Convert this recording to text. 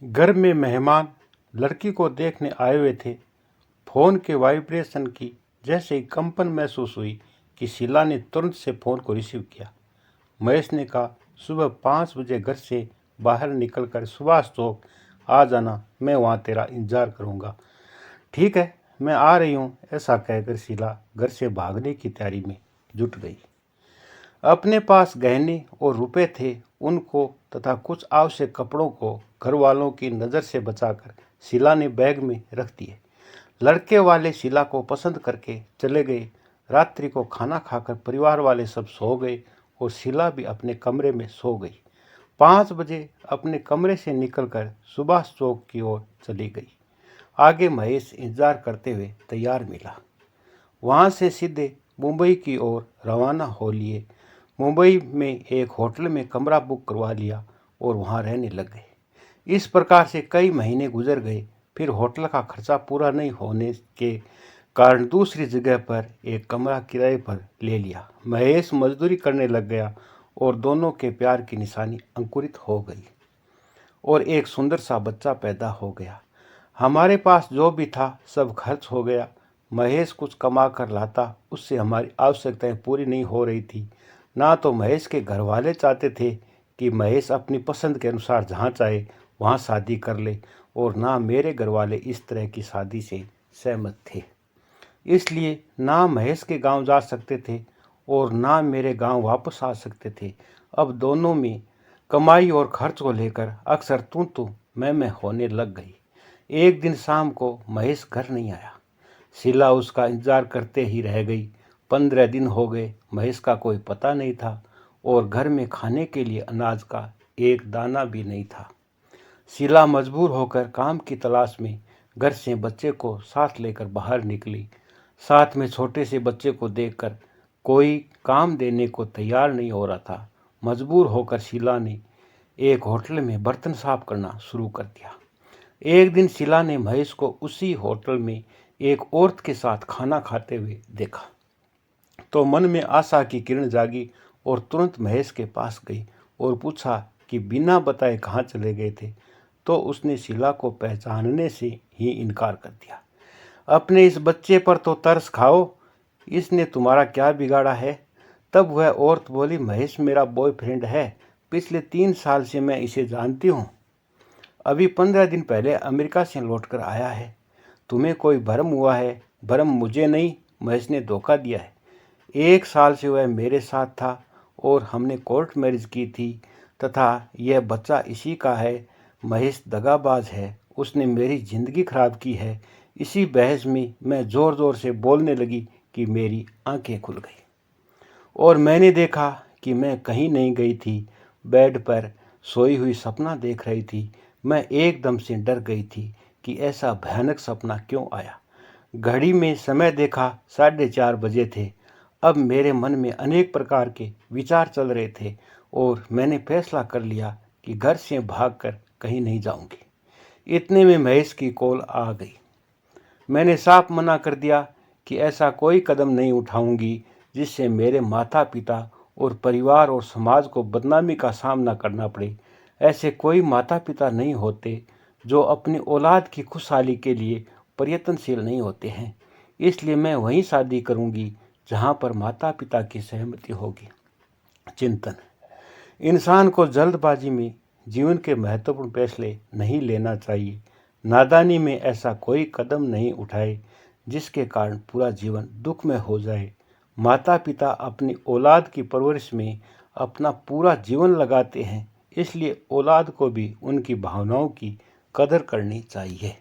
घर में मेहमान लड़की को देखने आए हुए थे। फोन के वाइब्रेशन की जैसे ही कंपन महसूस हुई कि शीला ने तुरंत से फोन को रिसीव किया। महेश ने कहा, सुबह 5 बजे घर से बाहर निकलकर सुभाष चौक आ जाना, मैं वहाँ तेरा इंतजार करूँगा। ठीक है, मैं आ रही हूँ, ऐसा कहकर शीला घर से भागने की तैयारी में जुट गई। अपने पास गहने और रुपए थे, उनको तथा कुछ आवश्यक कपड़ों को घर वालों की नज़र से बचाकर शीला ने बैग में रख दिए। लड़के वाले शीला को पसंद करके चले गए। रात्रि को खाना खाकर परिवार वाले सब सो गए और शीला भी अपने कमरे में सो गई। 5 बजे अपने कमरे से निकलकर सुभाष चौक की ओर चली गई। आगे महेश इंतजार करते हुए तैयार मिला। वहां से सीधे मुंबई की ओर रवाना हो लिए। मुंबई में एक होटल में कमरा बुक करवा लिया और वहां रहने लग गए। इस प्रकार से कई महीने गुजर गए। फिर होटल का खर्चा पूरा नहीं होने के कारण दूसरी जगह पर एक कमरा किराए पर ले लिया। महेश मजदूरी करने लग गया और दोनों के प्यार की निशानी अंकुरित हो गई और एक सुंदर सा बच्चा पैदा हो गया। हमारे पास जो भी था सब खर्च हो गया। महेश कुछ कमा कर लाता, उससे हमारी आवश्यकताएं पूरी नहीं हो रही थी। ना तो महेश के घर वाले चाहते थे कि महेश अपनी पसंद के अनुसार जहाँ चाहे वहाँ शादी कर ले, और ना मेरे घर वाले इस तरह की शादी से सहमत थे। इसलिए ना महेश के गांव जा सकते थे और ना मेरे गांव वापस आ सकते थे। अब दोनों में कमाई और खर्च को लेकर अक्सर तू मैं होने लग गई। एक दिन शाम को महेश घर नहीं आया। शीला उसका इंतजार करते ही रह गई। 15 दिन हो गए, महेश का कोई पता नहीं था और घर में खाने के लिए अनाज का एक दाना भी नहीं था। शीला मजबूर होकर काम की तलाश में घर से बच्चे को साथ लेकर बाहर निकली। साथ में छोटे से बच्चे को देखकर कोई काम देने को तैयार नहीं हो रहा था। मजबूर होकर शीला ने एक होटल में बर्तन साफ करना शुरू कर दिया। एक दिन शीला ने महेश को उसी होटल में एक औरत के साथ खाना खाते हुए देखा तो मन में आशा की किरण जागी और तुरंत महेश के पास गई और पूछा कि बिना बताए कहाँ चले गए थे। तो उसने शीला को पहचानने से ही इनकार कर दिया। अपने इस बच्चे पर तो तरस खाओ, इसने तुम्हारा क्या बिगाड़ा है। तब वह औरत बोली, महेश मेरा बॉयफ्रेंड है, पिछले 3 साल से मैं इसे जानती हूँ। अभी 15 दिन पहले अमेरिका से लौटकर आया है। तुम्हें कोई भ्रम हुआ है। भ्रम मुझे नहीं, महेश ने धोखा दिया है। 1 साल से वह मेरे साथ था और हमने कोर्ट मैरिज की थी तथा यह बच्चा इसी का है। महेश दगाबाज है, उसने मेरी जिंदगी खराब की है। इसी बहस में मैं ज़ोर ज़ोर से बोलने लगी कि मेरी आंखें खुल गई और मैंने देखा कि मैं कहीं नहीं गई थी, बेड पर सोई हुई सपना देख रही थी। मैं एकदम से डर गई थी कि ऐसा भयानक सपना क्यों आया। घड़ी में समय देखा, 4:30 बजे थे। अब मेरे मन में अनेक प्रकार के विचार चल रहे थे और मैंने फैसला कर लिया कि घर से भागकर कहीं नहीं जाऊंगी। इतने में महेश की कॉल आ गई। मैंने साफ मना कर दिया कि ऐसा कोई कदम नहीं उठाऊंगी जिससे मेरे माता पिता और परिवार और समाज को बदनामी का सामना करना पड़े। ऐसे कोई माता पिता नहीं होते जो अपनी औलाद की खुशहाली के लिए प्रयत्नशील नहीं होते हैं। इसलिए मैं वहीं शादी करूंगी जहां पर माता पिता की सहमति होगी। चिंतन: इंसान को जल्दबाजी में जीवन के महत्वपूर्ण फैसले नहीं लेना चाहिए। नादानी में ऐसा कोई कदम नहीं उठाए जिसके कारण पूरा जीवन दुख में हो जाए। माता पिता अपनी औलाद की परवरिश में अपना पूरा जीवन लगाते हैं, इसलिए औलाद को भी उनकी भावनाओं की कदर करनी चाहिए।